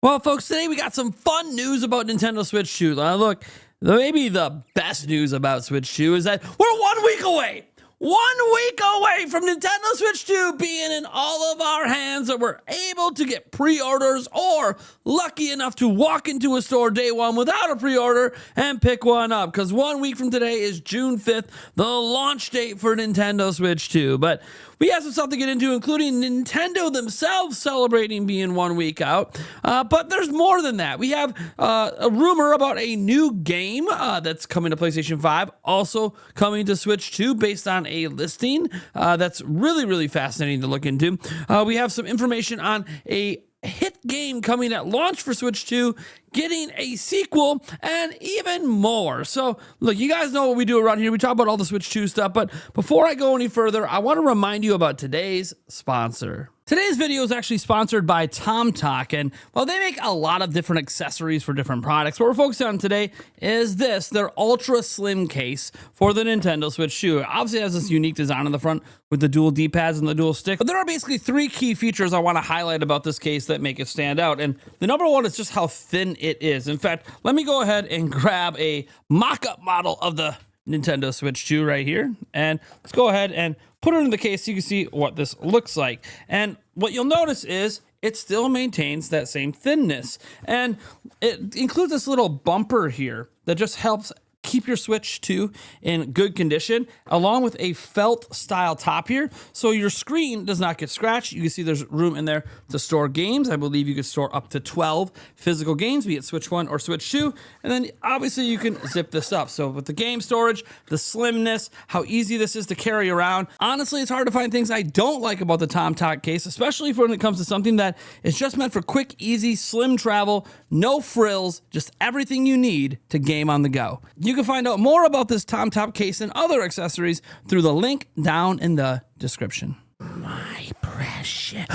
Well, folks, today we got some fun news about Nintendo Switch 2. Look, maybe the best news about Switch 2 is that we're 1 week away. 1 week away from Nintendo Switch 2 being in all of our hands, that we're able to get pre-orders or lucky enough to walk into a store day one without a pre-order and pick one up. Because 1 week from today is June 5th, the launch date for Nintendo Switch 2. But we have some stuff to get into, including Nintendo themselves celebrating being 1 week out. But there's more than that. We have a rumor about a new game that's coming to PlayStation 5, also coming to Switch 2 based on a listing that's really, really fascinating to look into. We have some information on a hit game coming at launch for Switch 2, getting a sequel, and even more. So, look, you guys know what we do around here. We talk about all the Switch 2 stuff, but before I go any further, I want to remind you about today's sponsor. Today's video is actually sponsored by TomTalk, and well, they make a lot of different accessories for different products. What we're focusing on today is their ultra slim case for the Nintendo Switch 2. It obviously has this unique design on the front with the dual D-pads and the dual stick, but there are basically three key features I want to highlight about this case that make it stand out, and the number one is just how thin it is. In fact, let me go ahead and grab a mock-up model of the Nintendo Switch 2 right here, and let's go ahead and put it in the case so you can see what this looks like. And what you'll notice is it still maintains that same thinness, and it includes this little bumper here that just helps keep your Switch 2 in good condition, along with a felt style top here, so your screen does not get scratched. You can see there's room in there to store games. I believe you can store up to 12 physical games, be it Switch 1 or Switch 2, and then obviously you can zip this up. So with the game storage, the slimness, how easy this is to carry around, honestly, it's hard to find things I don't like about the TomTalk case, especially when it comes to something that is just meant for quick, easy, slim travel, no frills, just everything you need to game on the go. You can find out more about this TomTalk case and other accessories through the link down in the description. My precious.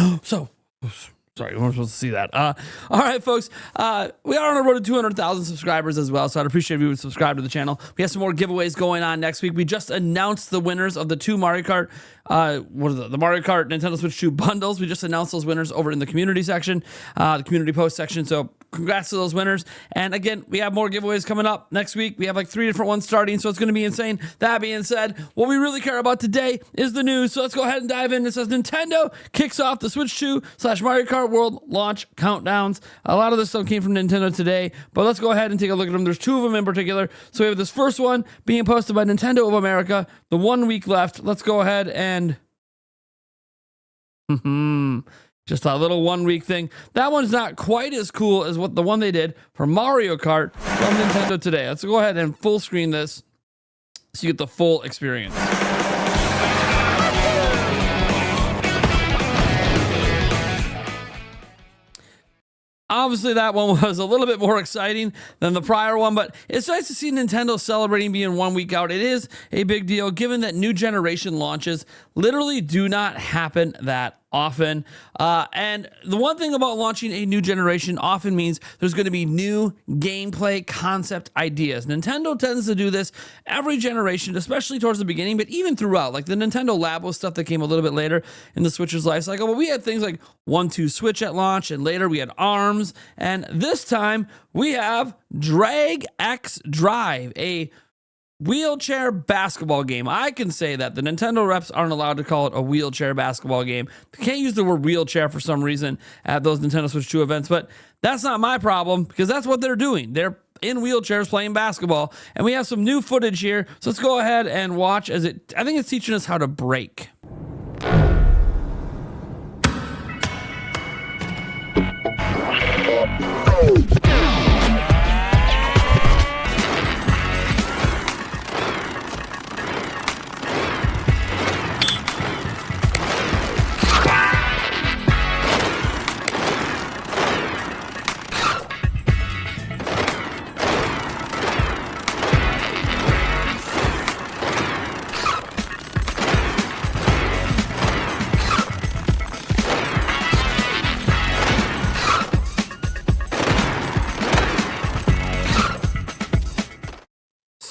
Sorry, we weren't supposed to see that. All right, folks. We are on a road to 200,000 subscribers as well, so I'd appreciate if you would subscribe to the channel. We have some more giveaways going on next week. We just announced the winners of the two Mario Kart, the Mario Kart Nintendo Switch 2 bundles. We just announced those winners over in the community section, the community post section. So congrats to those winners. And again, we have more giveaways coming up next week. We have like 3 different ones starting, so it's going to be insane. That being said, what we really care about today is the news. So let's go ahead and dive in. It says Nintendo kicks off the Switch 2/Mario Kart World launch countdowns. A lot of this stuff came from Nintendo today, but let's go ahead and take a look at them. There's 2 of them in particular. So we have this first one being posted by Nintendo of America. The 1 week left. Let's go ahead and just a little 1 week thing. That one's not quite as cool as what the one they did for Mario Kart from Nintendo today. Let's go ahead and full screen this so you get the full experience. Obviously, that one was a little bit more exciting than the prior one, but it's nice to see Nintendo celebrating being 1 week out. It is a big deal, given that new generation launches literally do not happen that often. And the one thing about launching a new generation often means there's going to be new gameplay concept ideas. Nintendo tends to do this every generation, especially towards the beginning, but even throughout. Like the Nintendo Lab was stuff that came a little bit later in the Switch's life cycle. But we had things like 1-2 Switch at launch, and later we had ARMS. And this time we have Drag X Drive, a wheelchair basketball game. I can say that. The Nintendo reps aren't allowed to call it a wheelchair basketball game. They can't use the word wheelchair for some reason at those Nintendo Switch 2 events, but that's not my problem because that's what they're doing. They're in wheelchairs playing basketball, and we have some new footage here. So let's go ahead and watch I think it's teaching us how to brake.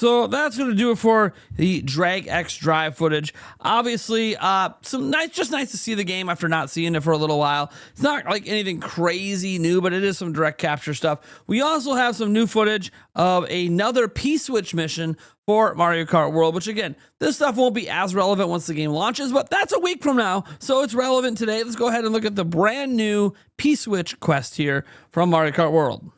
So that's going to do it for the Drag X Drive footage. Obviously, just nice to see the game after not seeing it for a little while. It's not like anything crazy new, but it is some direct capture stuff. We also have some new footage of another P-Switch mission for Mario Kart World, which again, this stuff won't be as relevant once the game launches, but that's a week from now, so it's relevant today. Let's go ahead and look at the brand new P-Switch quest here from Mario Kart World.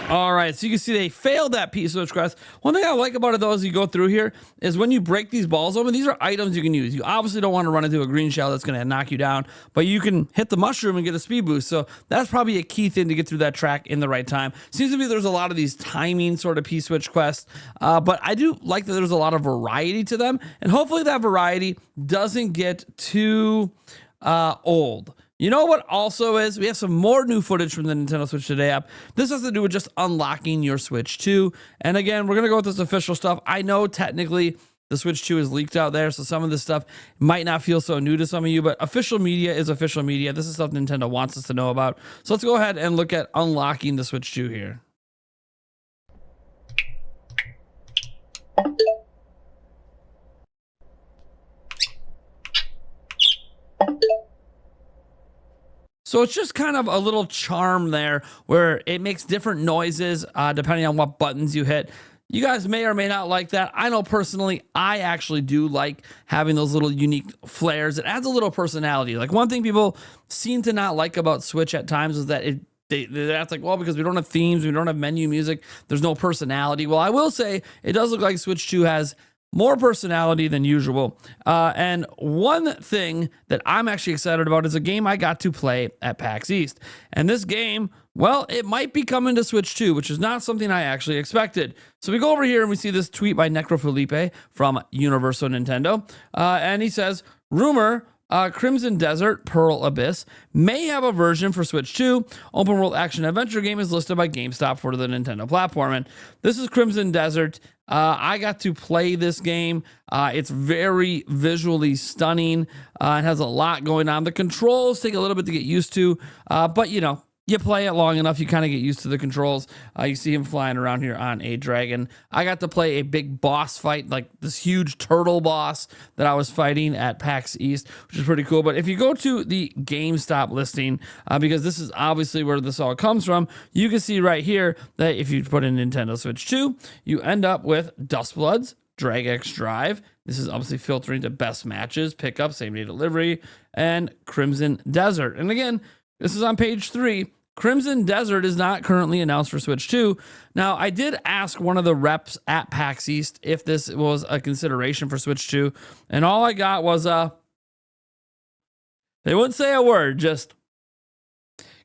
All right, so you can see they failed that P-Switch quest. One thing I like about it, though, as you go through here, is when you break these balls open, these are items you can use. You obviously don't want to run into a green shell that's going to knock you down, but you can hit the mushroom and get a speed boost. So that's probably a key thing to get through that track in the right time. Seems to be there's a lot of these timing sort of P-Switch quests, but I do like that there's a lot of variety to them, and hopefully that variety doesn't get too old. You know what also is? We have some more new footage from the Nintendo Switch Today app. This has to do with just unlocking your Switch 2. And again, we're going to go with this official stuff. I know technically the Switch 2 is leaked out there, so some of this stuff might not feel so new to some of you, but official media is official media. This is stuff Nintendo wants us to know about. So let's go ahead and look at unlocking the Switch 2 here. So it's just kind of a little charm there where it makes different noises depending on what buttons you hit. You guys may or may not like that. I know personally, I actually do like having those little unique flares. It adds a little personality. Like one thing people seem to not like about Switch at times is that that's like, well, because we don't have themes, we don't have menu music, there's no personality. Well, I will say it does look like Switch 2 has more personality than usual. And one thing that I'm actually excited about is a game I got to play at PAX East. And this game, well, it might be coming to Switch 2, which is not something I actually expected. So we go over here and we see this tweet by Necrofelipe from Universal Nintendo. And he says, rumor, Crimson Desert, Pearl Abyss may have a version for Switch 2. Open world action adventure game is listed by GameStop for the Nintendo platform. And this is Crimson Desert. I got to play this game. It's very visually stunning. It has a lot going on. The controls take a little bit to get used to, but you know, you play it long enough, you kind of get used to the controls. You see him flying around here on a dragon. I got to play a big boss fight, like this huge turtle boss that I was fighting at PAX East, which is pretty cool. But if you go to the GameStop listing, because this is obviously where this all comes from, you can see right here that if you put in Nintendo Switch 2, you end up with Dustbloods, Drag X Drive. This is obviously filtering to best matches, pickup, same day delivery, and Crimson Desert. And again, this is on page 3. Crimson Desert is not currently announced for Switch 2. Now, I did ask one of the reps at PAX East if this was a consideration for Switch 2, and all I got was, they wouldn't say a word, just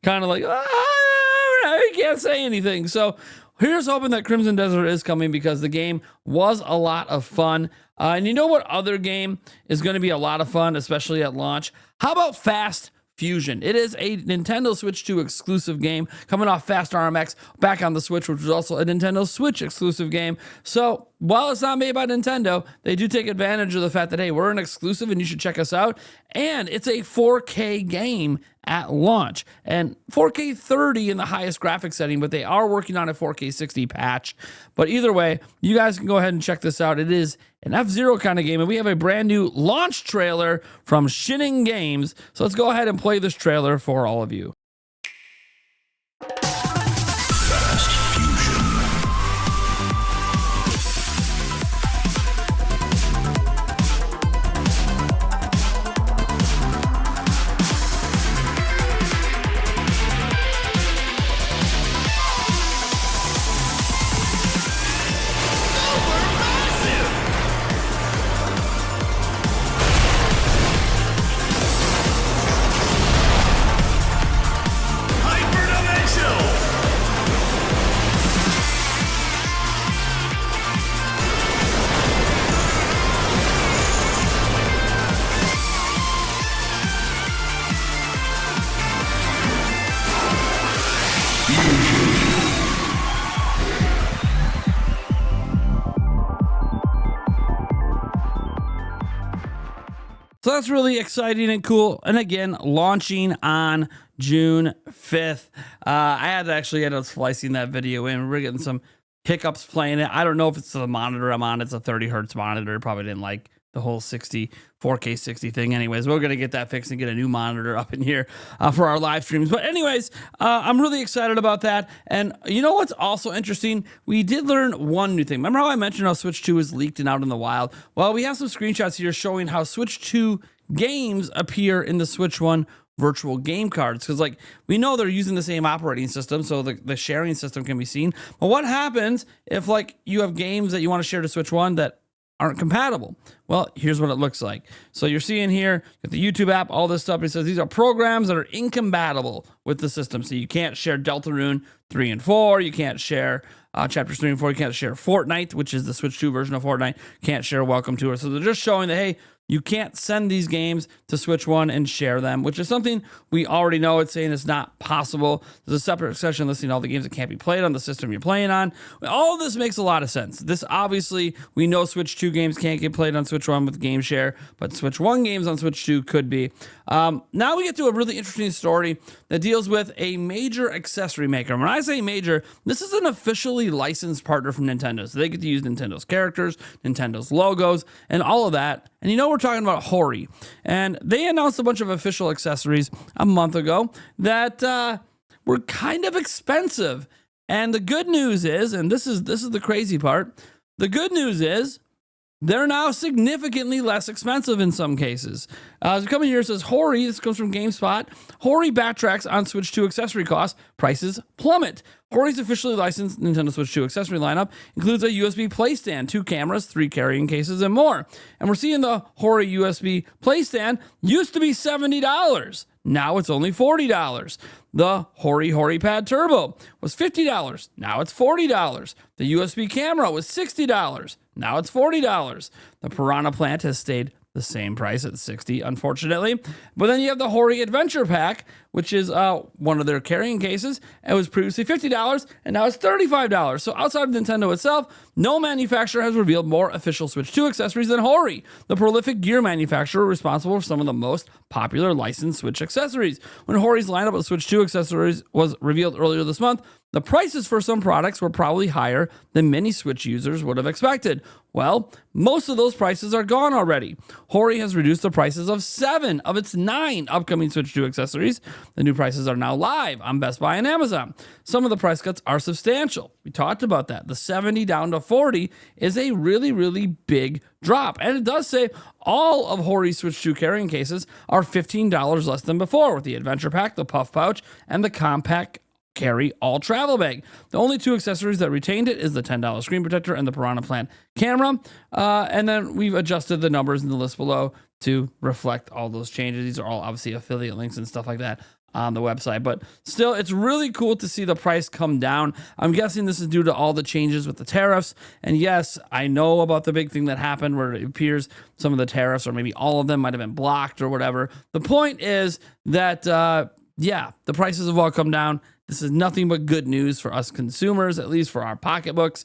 kind of like, I can't say anything. So here's hoping that Crimson Desert is coming because the game was a lot of fun. And you know what other game is going to be a lot of fun, especially at launch? How about Fast Fusion? It is a Nintendo Switch 2 exclusive game coming off Fast RMX back on the Switch, which was also a Nintendo Switch exclusive game. So while it's not made by Nintendo, they do take advantage of the fact that, hey, we're an exclusive and you should check us out. And it's a 4K game at launch, and 4K 30 in the highest graphics setting, but they are working on a 4K 60 patch. But either way, you guys can go ahead and check this out. It is an F-Zero kind of game, and we have a brand new launch trailer from Shinning Games. So let's go ahead and play this trailer for all of you. Fast Fusion. So that's really exciting and cool. And again, launching on June 5th. I had to actually end up splicing that video in. We're getting some hiccups playing it. I don't know if it's the monitor I'm on. It's a 30 hertz monitor. Probably didn't like the whole 4K 60 thing. Anyways, we're going to get that fixed and get a new monitor up in here for our live streams. But anyways, I'm really excited about that. And you know what's also interesting? We did learn one new thing. Remember how I mentioned how Switch 2 is leaked and out in the wild? Well, we have some screenshots here showing how Switch 2 games appear in the Switch 1 virtual game cards, because like we know they're using the same operating system, so the sharing system can be seen. But what happens if like you have games that you want to share to Switch 1 that aren't compatible? Well, here's what it looks like. So you're seeing here with the YouTube app, all this stuff. It says these are programs that are incompatible with the system. So you can't share Deltarune 3 and 4. You can't share chapters 3 and 4. You can't share Fortnite, which is the Switch 2 version of Fortnite. Can't share Welcome to It. So they're just showing that, hey, you can't send these games to Switch 1 and share them, which is something we already know. It's saying it's not possible. There's a separate section listing all the games that can't be played on the system you're playing on. All of this makes a lot of sense. This obviously, we know Switch 2 games can't get played on Switch 1 with Game Share, but Switch 1 games on Switch 2 could be. Now we get to a really interesting story that deals with a major accessory maker. When I say major, this is an officially licensed partner from Nintendo. So they get to use Nintendo's characters, Nintendo's logos, and all of that. And you know, we're talking about Hori. And they announced a bunch of official accessories a month ago that were kind of expensive. And the good news is, and this is the crazy part, the good news is they're now significantly less expensive in some cases. As we come in here, it says Hori, this comes from GameSpot. Hori backtracks on Switch 2 accessory costs, prices plummet. Hori's officially licensed Nintendo Switch 2 accessory lineup includes a USB play stand, 2 cameras, 3 carrying cases, and more. And we're seeing the Hori USB play stand used to be $70. Now it's only $40. The Hori Pad Turbo was $50. Now it's $40. The USB camera was $60. Now it's $40. The Piranha Plant has stayed the same price at $60, unfortunately. But then you have the Hori Adventure Pack, which is one of their carrying cases. It was previously $50, and now it's $35. So outside of Nintendo itself, no manufacturer has revealed more official Switch 2 accessories than Hori, the prolific gear manufacturer responsible for some of the most popular licensed Switch accessories. When Hori's lineup of Switch 2 accessories was revealed earlier this month, the prices for some products were probably higher than many Switch users would have expected. Well, most of those prices are gone already. Hori has reduced the prices of 7 of its 9 upcoming Switch 2 accessories. The new prices are now live on Best Buy and Amazon. Some of the price cuts are substantial. We talked about that. The 70 down to 40 is a really, really big drop. And it does say all of Hori's Switch 2 carrying cases are $15 less than before, with the Adventure Pack, the Puff Pouch, and the Compact Carry All Travel Bag. The only 2 accessories that retained it is the $10 screen protector and the Piranha Plant camera. And then we've adjusted the numbers in the list below to reflect all those changes. These are all obviously affiliate links and stuff like that on the website, but still, it's really cool to see the price come down. I'm guessing this is due to all the changes with the tariffs. And yes, I know about the big thing that happened where it appears some of the tariffs, or maybe all of them, might have been blocked or whatever. The point is that, the prices have all come down. This is nothing but good news for us consumers, at least for our pocketbooks.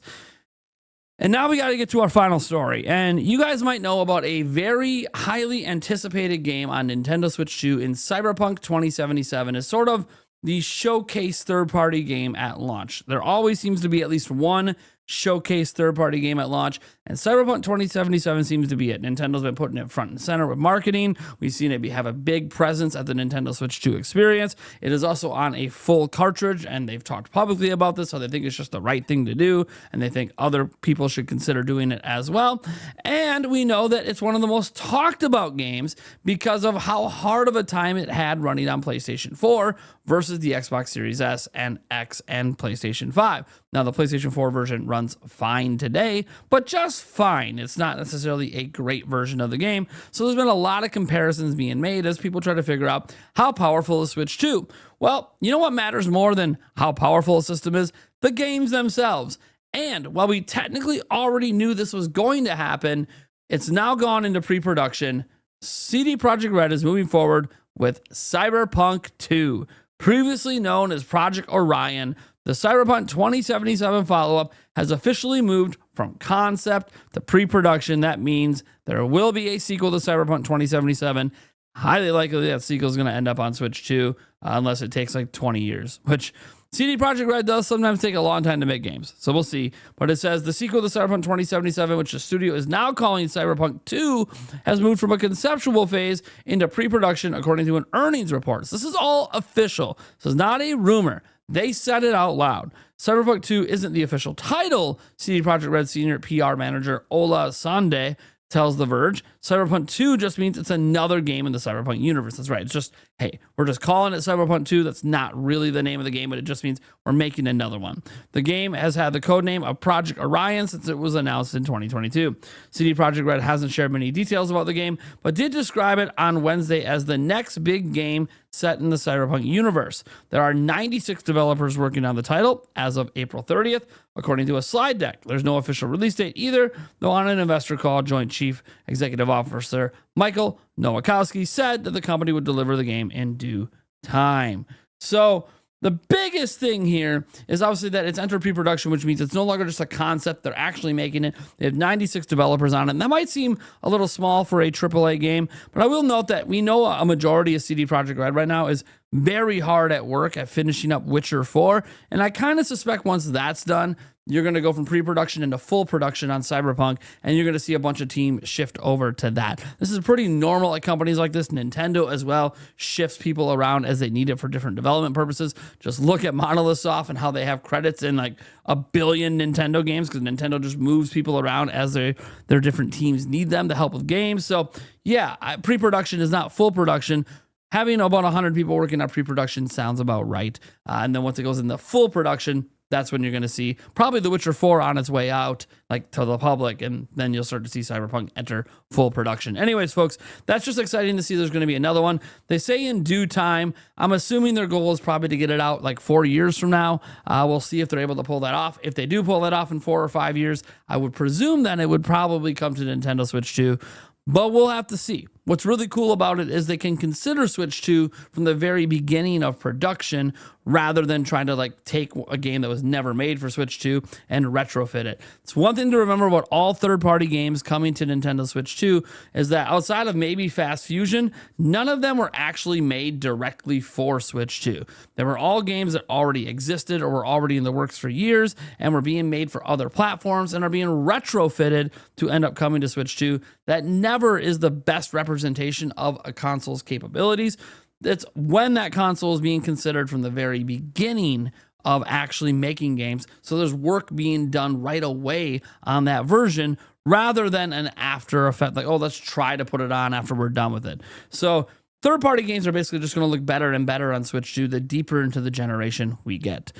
And now we got to get to our final story. And you guys might know about a very highly anticipated game on Nintendo Switch 2 in Cyberpunk 2077 is sort of the showcase third-party game at launch. There always seems to be at least one showcase third-party game at launch, and Cyberpunk 2077 seems to be it. Nintendo's been putting it front and center with marketing. We've seen it have a big presence at the Nintendo Switch 2 experience. It is also on a full cartridge, and they've talked publicly about this, so they think it's just the right thing to do, and they think other people should consider doing it as well. And we know that it's one of the most talked about games because of how hard of a time it had running on PlayStation 4 versus the Xbox Series S and X and PlayStation 5. Now, the PlayStation 4 version runs fine today, but just fine. It's not necessarily a great version of the game. So there's been a lot of comparisons being made as people try to figure out how powerful is Switch 2. Well, you know what matters more than how powerful a system is? The games themselves. And while we technically already knew this was going to happen, it's now gone into pre-production. CD Projekt Red is moving forward with Cyberpunk 2, previously known as Project Orion. The Cyberpunk 2077 follow-up has officially moved from concept to pre-production. That means there will be a sequel to Cyberpunk 2077. Highly likely that sequel is going to end up on Switch 2, unless it takes like 20 years, which CD Projekt Red does sometimes take a long time to make games. So we'll see. But it says the sequel to Cyberpunk 2077, which the studio is now calling Cyberpunk 2, has moved from a conceptual phase into pre-production, according to an earnings report. So this is all official. This is not a rumor. They said it out loud. Cyberpunk 2 isn't the official title, CD Projekt Red senior PR manager Ola Sande tells The Verge. Cyberpunk 2 just means it's another game in the Cyberpunk universe. That's right. It's just, hey, we're just calling it Cyberpunk 2. That's not really the name of the game, but it just means we're making another one. The game has had the codename of Project Orion since it was announced in 2022. CD Projekt Red hasn't shared many details about the game, but did describe it on Wednesday as the next big game set in the Cyberpunk universe. There are 96 developers working on the title as of April 30th, according to a slide deck. There's no official release date either, though on an investor call, Joint Chief Executive Officer Michael Nowakowski said that the company would deliver the game in due time. So the biggest thing here is obviously that it's entered pre-production, which means it's no longer just a concept. They're actually making it. They have 96 developers on it. And that might seem a little small for a AAA game, but I will note that we know a majority of CD Projekt Red right now is very hard at work at finishing up Witcher 4. And I kind of suspect once that's done, you're going to go from pre-production into full production on Cyberpunk, and you're going to see a bunch of teams shift over to that. This is pretty normal at companies like this. Nintendo as well shifts people around as they need it for different development purposes. Just look at Monolith Soft and how they have credits in like a billion Nintendo games, because Nintendo just moves people around as their different teams need them to help with games. So yeah, pre-production is not full production. Having about 100 people working on pre-production sounds about right. And then once it goes into full production, that's when you're going to see probably The Witcher 4 on its way out, like to the public, and then you'll start to see Cyberpunk enter full production. Anyways, folks, that's just exciting to see there's going to be another one. They say in due time. I'm assuming their goal is probably to get it out like 4 years from now. We'll see if they're able to pull that off. If they do pull that off in 4 or 5 years, I would presume then it would probably come to Nintendo Switch 2. But we'll have to see. What's really cool about it is they can consider Switch 2 from the very beginning of production rather than trying to like take a game that was never made for Switch 2 and retrofit it. It's one thing to remember about all third-party games coming to Nintendo Switch 2 is that outside of maybe Fast Fusion, none of them were actually made directly for Switch 2. They were all games that already existed or were already in the works for years and were being made for other platforms and are being retrofitted to end up coming to Switch 2. That never is the best representation of a console's capabilities. It's when that console is being considered from the very beginning of actually making games. So there's work being done right away on that version rather than an after effect, like, oh, let's try to put it on after we're done with it. So third-party games are basically just going to look better and better on Switch 2 the deeper into the generation we get.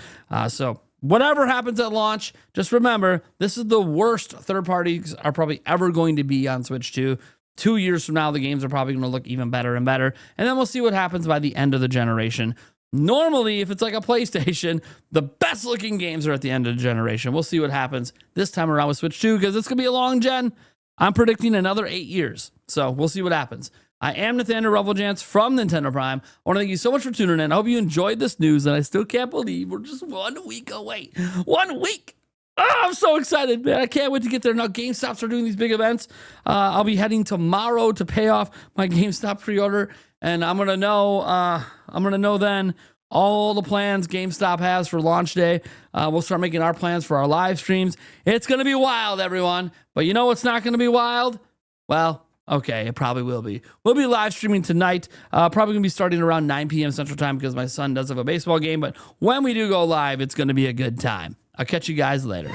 So whatever happens at launch, just remember, this is the worst third parties are probably ever going to be on Switch 2. 2 years from now, the games are probably going to look even better and better. And then we'll see what happens by the end of the generation. Normally, if it's like a PlayStation, the best looking games are at the end of the generation. We'll see what happens this time around with Switch 2, because it's going to be a long gen. I'm predicting another 8 years. So we'll see what happens. I am Nathaniel Reveljans from Nintendo Prime. I want to thank you so much for tuning in. I hope you enjoyed this news, and I still can't believe we're just 1 week away. 1 week! Oh, I'm so excited, man. I can't wait to get there. Now, GameStops are doing these big events. I'll be heading tomorrow to pay off my GameStop pre-order, and I'm gonna know then all the plans GameStop has for launch day. We'll start making our plans for our live streams. It's gonna be wild, everyone. But you know what's not gonna be wild? Well, okay, it probably will be. We'll be live streaming tonight. Probably gonna be starting around 9 p.m. Central Time because my son does have a baseball game. But when we do go live, it's gonna be a good time. I'll catch you guys later.